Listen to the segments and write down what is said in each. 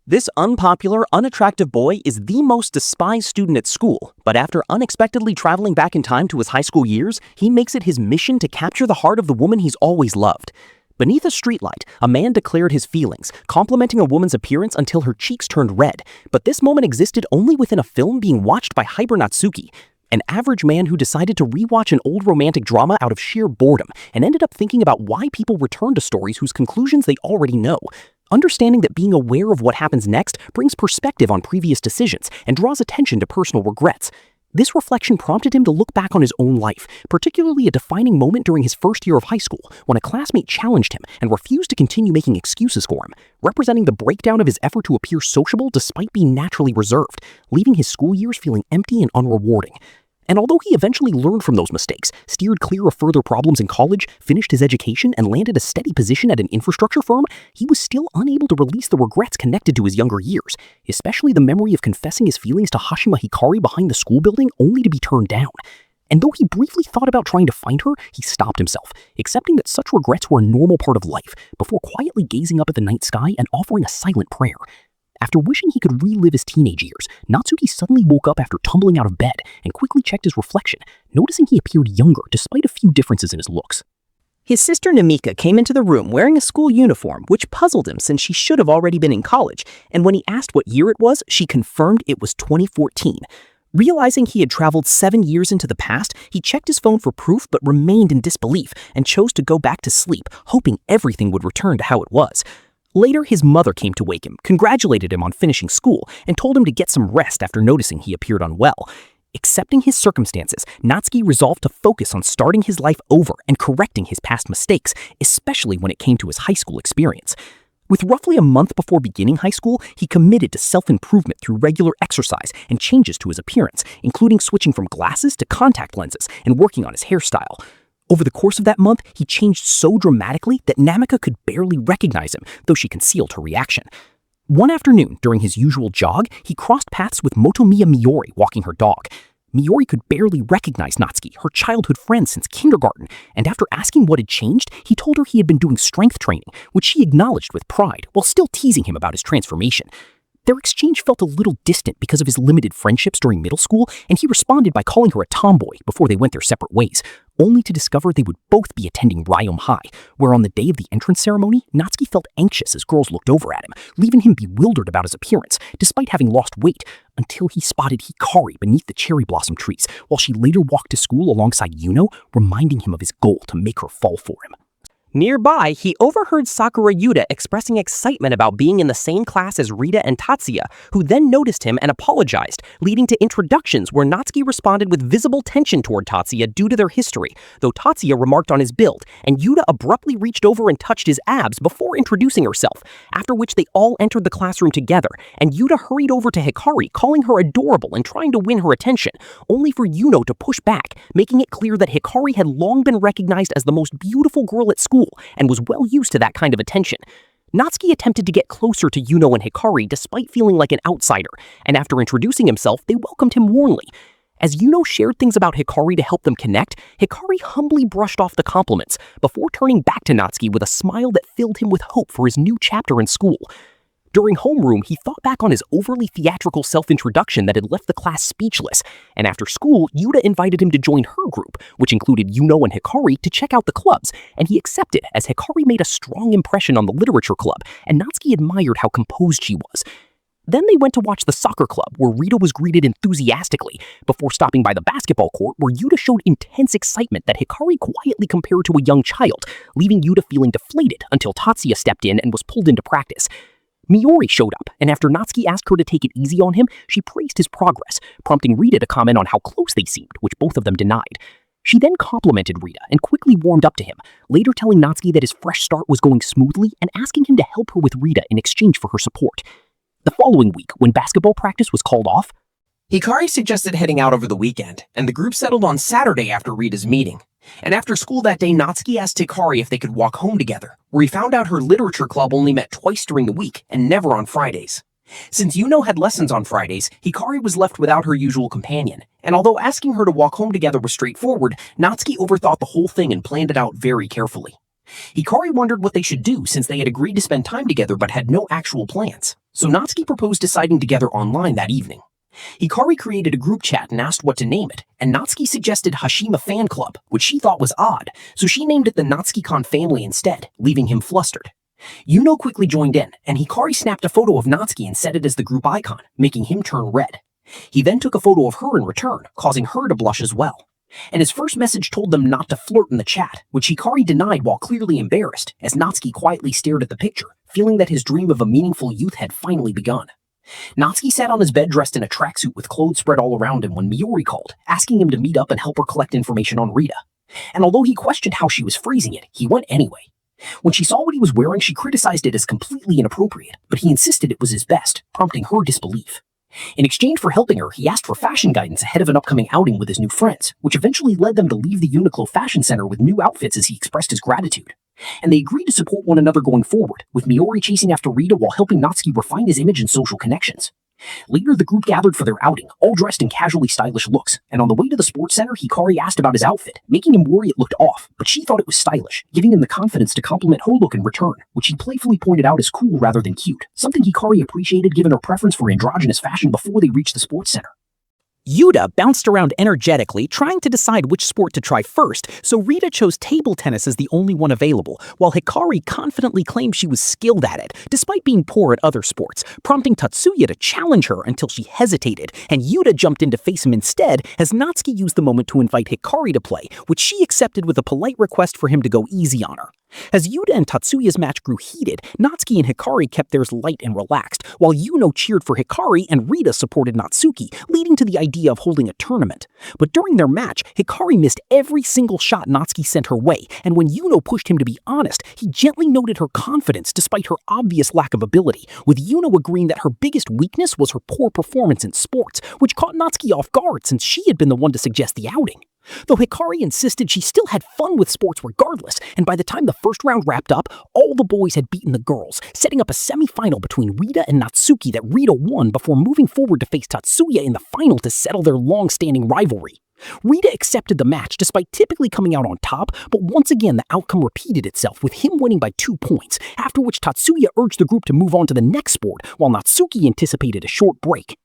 This unpopular, unattractive boy is the most despised student at school, but after unexpectedly traveling back in time to his high school years, he makes it his mission to capture the heart of the woman he's always loved. Beneath a streetlight, a man declared his feelings, complimenting a woman's appearance until her cheeks turned red, but this moment existed only within a film being watched by Haibara, an average man who decided to rewatch an old romantic drama out of sheer boredom and ended up thinking about why people return to stories whose conclusions they already know. Understanding that being aware of what happens next brings perspective on previous decisions and draws attention to personal regrets. This reflection prompted him to look back on his own life, particularly a defining moment during his first year of high school when a classmate challenged him and refused to continue making excuses for him, representing the breakdown of his effort to appear sociable despite being naturally reserved, leaving his school years feeling empty and unrewarding. And although he eventually learned from those mistakes, steered clear of further problems in college, finished his education, and landed a steady position at an infrastructure firm, he was still unable to release the regrets connected to his younger years, especially the memory of confessing his feelings to Hashima Hikari behind the school building only to be turned down. And though he briefly thought about trying to find her, he stopped himself, accepting that such regrets were a normal part of life, before quietly gazing up at the night sky and offering a silent prayer. After wishing he could relive his teenage years, Natsuki suddenly woke up after tumbling out of bed and quickly checked his reflection, noticing he appeared younger despite a few differences in his looks. His sister Namika came into the room wearing a school uniform, which puzzled him since she should have already been in college, and when he asked what year it was, she confirmed it was 2014. Realizing he had traveled 7 years into the past, he checked his phone for proof but remained in disbelief and chose to go back to sleep, hoping everything would return to how it was. Later, his mother came to wake him, congratulated him on finishing school, and told him to get some rest after noticing he appeared unwell. Accepting his circumstances, Natsuki resolved to focus on starting his life over and correcting his past mistakes, especially when it came to his high school experience. With roughly a month before beginning high school, he committed to self-improvement through regular exercise and changes to his appearance, including switching from glasses to contact lenses and working on his hairstyle. Over the course of that month, he changed so dramatically that Namika could barely recognize him, though she concealed her reaction. One afternoon, during his usual jog, he crossed paths with Motomiya Miori walking her dog. Miori could barely recognize Natsuki, her childhood friend since kindergarten, and after asking what had changed, he told her he had been doing strength training, which she acknowledged with pride, while still teasing him about his transformation. Their exchange felt a little distant because of his limited friendships during middle school, and he responded by calling her a tomboy before they went their separate ways, only to discover they would both be attending Ryom High, where on the day of the entrance ceremony, Natsuki felt anxious as girls looked over at him, leaving him bewildered about his appearance, despite having lost weight, until he spotted Hikari beneath the cherry blossom trees, while she later walked to school alongside Yuno, reminding him of his goal to make her fall for him. Nearby, he overheard Sakura Yuta expressing excitement about being in the same class as Rita and Tatsuya, who then noticed him and apologized, leading to introductions where Natsuki responded with visible tension toward Tatsuya due to their history, though Tatsuya remarked on his build, and Yuta abruptly reached over and touched his abs before introducing herself, after which they all entered the classroom together, and Yuta hurried over to Hikari, calling her adorable and trying to win her attention, only for Yuno to push back, making it clear that Hikari had long been recognized as the most beautiful girl at school, and was well used to that kind of attention. Natsuki attempted to get closer to Yuno and Hikari despite feeling like an outsider, and after introducing himself, they welcomed him warmly. As Yuno shared things about Hikari to help them connect, Hikari humbly brushed off the compliments, before turning back to Natsuki with a smile that filled him with hope for his new chapter in school. During homeroom, he thought back on his overly theatrical self-introduction that had left the class speechless, and after school, Yuta invited him to join her group, which included Yuno and Hikari, to check out the clubs, and he accepted as Hikari made a strong impression on the literature club, and Natsuki admired how composed she was. Then they went to watch the soccer club, where Rita was greeted enthusiastically, before stopping by the basketball court, where Yuta showed intense excitement that Hikari quietly compared to a young child, leaving Yuta feeling deflated until Tatsuya stepped in and was pulled into practice. Miori showed up, and after Natsuki asked her to take it easy on him, she praised his progress, prompting Rita to comment on how close they seemed, which both of them denied. She then complimented Rita and quickly warmed up to him, later telling Natsuki that his fresh start was going smoothly and asking him to help her with Rita in exchange for her support. The following week, when basketball practice was called off, Hikari suggested heading out over the weekend, and the group settled on Saturday after Rita's meeting. And after school that day, Natsuki asked Hikari if they could walk home together, where he found out her literature club only met twice during the week and never on Fridays. Since Yuno had lessons on Fridays, Hikari was left without her usual companion, and although asking her to walk home together was straightforward, Natsuki overthought the whole thing and planned it out very carefully. Hikari wondered what they should do since they had agreed to spend time together but had no actual plans. So Natsuki proposed deciding together online that evening. Hikari created a group chat and asked what to name it, and Natsuki suggested Hashima Fan Club, which she thought was odd, so she named it the Natsuki-con family instead, leaving him flustered. Yuno quickly joined in, and Hikari snapped a photo of Natsuki and set it as the group icon, making him turn red. He then took a photo of her in return, causing her to blush as well. And his first message told them not to flirt in the chat, which Hikari denied while clearly embarrassed, as Natsuki quietly stared at the picture, feeling that his dream of a meaningful youth had finally begun. Natsuki sat on his bed dressed in a tracksuit with clothes spread all around him when Miori called, asking him to meet up and help her collect information on Rita. And although he questioned how she was phrasing it, he went anyway. When she saw what he was wearing, she criticized it as completely inappropriate, but he insisted it was his best, prompting her disbelief. In exchange for helping her, he asked for fashion guidance ahead of an upcoming outing with his new friends, which eventually led them to leave the Uniqlo Fashion Center with new outfits as he expressed his gratitude. And they agreed to support one another going forward, with Miori chasing after Rita while helping Natsuki refine his image and social connections. Later, the group gathered for their outing, all dressed in casually stylish looks, and on the way to the sports center, Hikari asked about his outfit, making him worry it looked off, but she thought it was stylish, giving him the confidence to compliment her look in return, which he playfully pointed out as cool rather than cute, something Hikari appreciated given her preference for androgynous fashion before they reached the sports center. Yuta bounced around energetically, trying to decide which sport to try first, so Rita chose table tennis as the only one available, while Hikari confidently claimed she was skilled at it, despite being poor at other sports, prompting Tatsuya to challenge her until she hesitated, and Yuta jumped in to face him instead as Natsuki used the moment to invite Hikari to play, which she accepted with a polite request for him to go easy on her. As Yuta and Tatsuya's match grew heated, Natsuki and Hikari kept theirs light and relaxed, while Yuno cheered for Hikari and Rita supported Natsuki, leading to the idea of holding a tournament. But during their match, Hikari missed every single shot Natsuki sent her way, and when Yuno pushed him to be honest, he gently noted her confidence despite her obvious lack of ability, with Yuno agreeing that her biggest weakness was her poor performance in sports, which caught Natsuki off guard since she had been the one to suggest the outing. Though Hikari insisted she still had fun with sports regardless, and by the time the first round wrapped up, all the boys had beaten the girls, setting up a semi-final between Rita and Natsuki that Rita won before moving forward to face Tatsuya in the final to settle their long-standing rivalry. Rita accepted the match despite typically coming out on top, but once again the outcome repeated itself with him winning by 2 points, after which Tatsuya urged the group to move on to the next sport, while Natsuki anticipated a short break.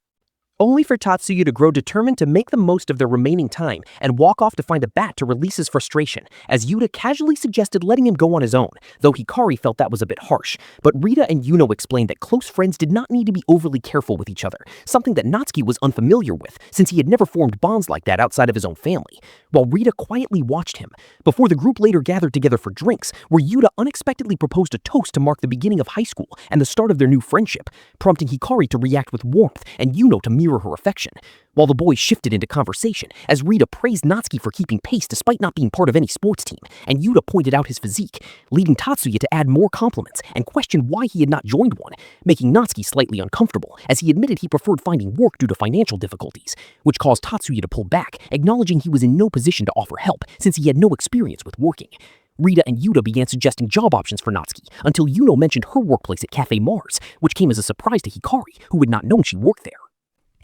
Only for Tatsuya to grow determined to make the most of their remaining time and walk off to find a bat to release his frustration, as Yuta casually suggested letting him go on his own, though Hikari felt that was a bit harsh. But Rita and Yuno explained that close friends did not need to be overly careful with each other, something that Natsuki was unfamiliar with since he had never formed bonds like that outside of his own family, while Rita quietly watched him, before the group later gathered together for drinks, where Yuta unexpectedly proposed a toast to mark the beginning of high school and the start of their new friendship, prompting Hikari to react with warmth and Yuno to mirror her affection, while the boys shifted into conversation as Rita praised Natsuki for keeping pace despite not being part of any sports team, and Yuta pointed out his physique, leading Tatsuya to add more compliments and question why he had not joined one, making Natsuki slightly uncomfortable as he admitted he preferred finding work due to financial difficulties, which caused Tatsuya to pull back, acknowledging he was in no position to offer help since he had no experience with working. Rita and Yuta began suggesting job options for Natsuki until Yuno mentioned her workplace at Cafe Mars, which came as a surprise to Hikari, who had not known she worked there.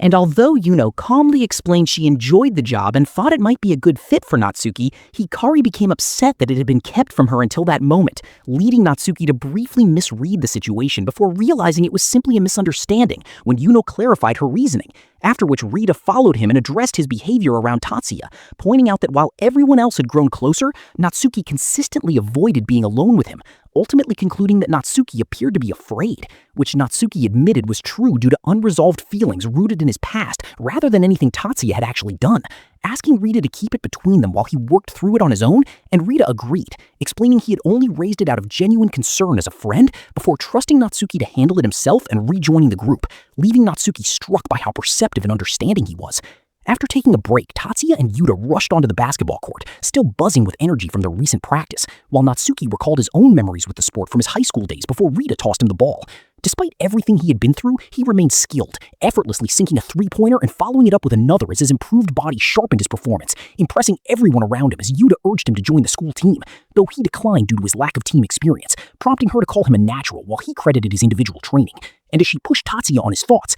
And although Yuno calmly explained she enjoyed the job and thought it might be a good fit for Natsuki, Hikari became upset that it had been kept from her until that moment, leading Natsuki to briefly misread the situation before realizing it was simply a misunderstanding when Yuno clarified her reasoning, after which Rita followed him and addressed his behavior around Tatsuya, pointing out that while everyone else had grown closer, Natsuki consistently avoided being alone with him, ultimately concluding that Natsuki appeared to be afraid, which Natsuki admitted was true due to unresolved feelings rooted in his past rather than anything Tatsuya had actually done, asking Rita to keep it between them while he worked through it on his own, and Rita agreed, explaining he had only raised it out of genuine concern as a friend before trusting Natsuki to handle it himself and rejoining the group, leaving Natsuki struck by how perceptive and understanding he was. After taking a break, Tatsuya and Yuta rushed onto the basketball court, still buzzing with energy from their recent practice, while Natsuki recalled his own memories with the sport from his high school days before Rita tossed him the ball. Despite everything he had been through, he remained skilled, effortlessly sinking a three-pointer and following it up with another as his improved body sharpened his performance, impressing everyone around him as Yuta urged him to join the school team, though he declined due to his lack of team experience, prompting her to call him a natural while he credited his individual training. And as she pushed Tatsuya on his thoughts,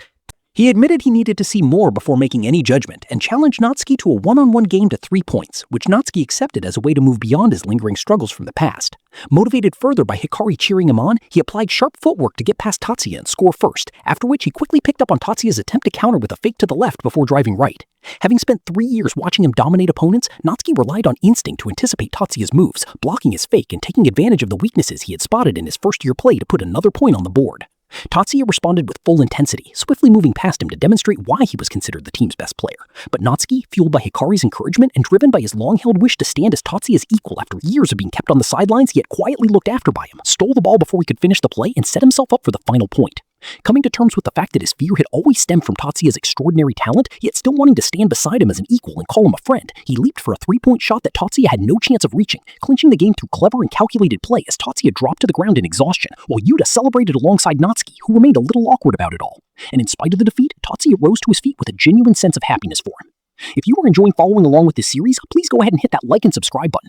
He admitted he needed to see more before making any judgment and challenged Natsuki to a one-on-one game to 3 points, which Natsuki accepted as a way to move beyond his lingering struggles from the past. Motivated further by Hikari cheering him on, he applied sharp footwork to get past Tatsuya and score first, after which he quickly picked up on Tatsuya's attempt to counter with a fake to the left before driving right. Having spent 3 years watching him dominate opponents, Natsuki relied on instinct to anticipate Tatsuya's moves, blocking his fake and taking advantage of the weaknesses he had spotted in his first-year play to put another point on the board. Tatsuya responded with full intensity, swiftly moving past him to demonstrate why he was considered the team's best player. But Natsuki, fueled by Hikari's encouragement and driven by his long-held wish to stand as Tatsuya's equal after years of being kept on the sidelines yet quietly looked after by him, stole the ball before he could finish the play and set himself up for the final point. Coming to terms with the fact that his fear had always stemmed from Tatsuya's extraordinary talent, yet still wanting to stand beside him as an equal and call him a friend, he leaped for a 3-point shot that Tatsuya had no chance of reaching, clinching the game through clever and calculated play as Tatsuya dropped to the ground in exhaustion, while Yuta celebrated alongside Natsuki, who remained a little awkward about it all. And in spite of the defeat, Tatsuya rose to his feet with a genuine sense of happiness for him. If you are enjoying following along with this series, please go ahead and hit that like and subscribe button.